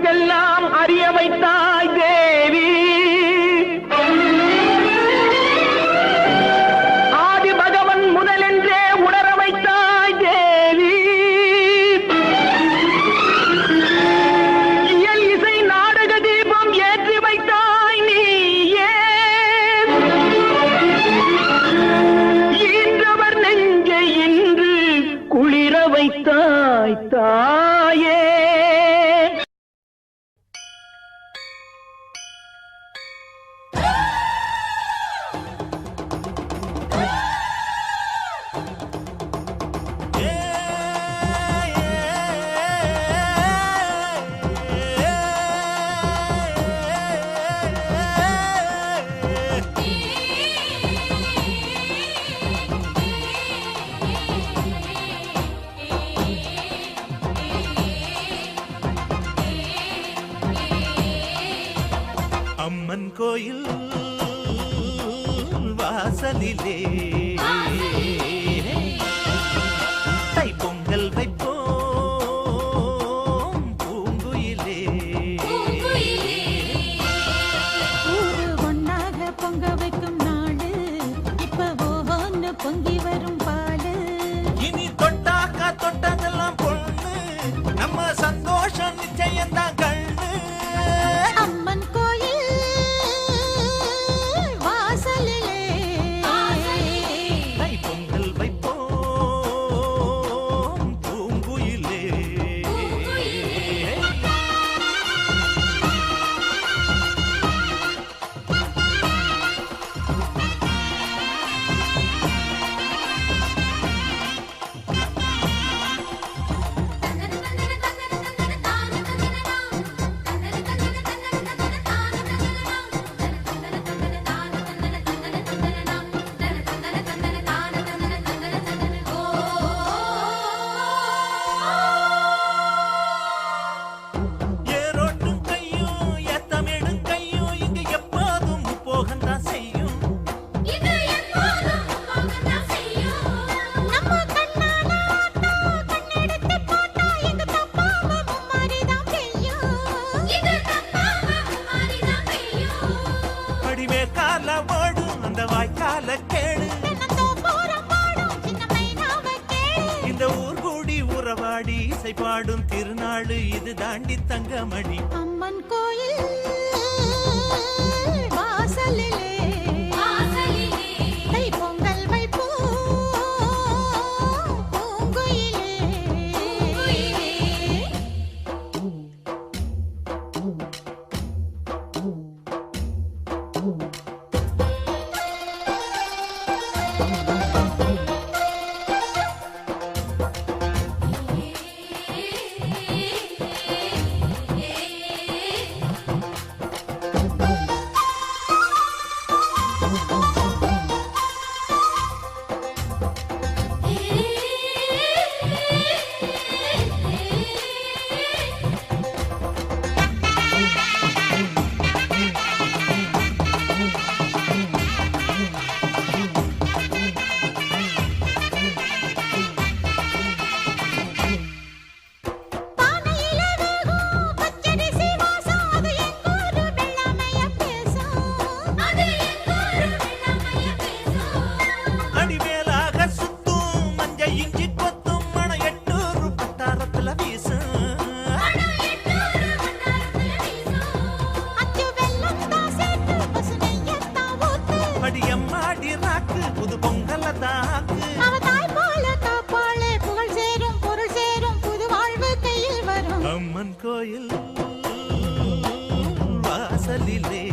உலகெல்லாம் அறிய வைத்தாய் தேவி. ஆதி பகவன் முதலென்றே உணர வைத்தாய் தேவி. இயல் இசை நாடக தீபம் ஏற்றி வைத்தாய் நீயே. ஈன்றவர் நெஞ்சை இன்று குளிர வைத்தாய் தாயே. அம்மன் கோயில் வாசலிலே தை பொங்கல் வைப்போம் பூங்குயிலே. ஊரு ஒன்னாக பொங்க வைக்கும் நாடு இப்ப ஒவ்வொன்னு பொங்கி வரும் பாடு. இனி தொட்டாக்கா தொட்டதெல்லாம் பொண்ணு நம்ம சந்தோஷம் நிச்சயம்தான் கண்ணு. அம்மன் கோயில் வாசலிலே தை பொங்கல் வைப்போம் பூங்குயிலே. ஏரோட்டும் கையும் ஏத்தமிடும் கையும் இங்கு எப்போதும் போகத்தான் செய்யும். நம்ம கண்ணால ஆட்டா கண்ணெடுத்து பார்த்தா எங்க தப்பாம மும்மாரிதான் பெய்யும். அடிமே கால ஓடும் அந்த வாய்க்கால கேளு. தென்னந்தோப்புறம் பாடும் சின்ன மைனாவை கேளு. இந்த ஊர் கூடி உறவாடி இசை பாடும் திருநாள் இது தாண்டி தங்கமணி. அம்மன் கோயில் வாசலிலே தை பொங்கல் வைப்போம் பூங்குயிலே. பானையிலே வேகும் பச்சரிசி வாசம் அது எங்கூரு வெள்ளாமைய பேசும். அடிமேலாக சுத்தும் மஞ்ச இஞ்சி கொத்தும் மணம் 800 பட்டாரத்துல வீசும். அச்சு வெல்லம் தான் சேர்த்து பசு நெய்யத்தான் ஊத்து. அடியம்மாடி ராக்கு புது பொங்கல தாக்கு. அவ தாய் போல காப்பாளே புகழ் சேரும் பொருள் சேரும் புது வாழ்வு கையில் வரும். அம்மன் கோயில் வாசலிலே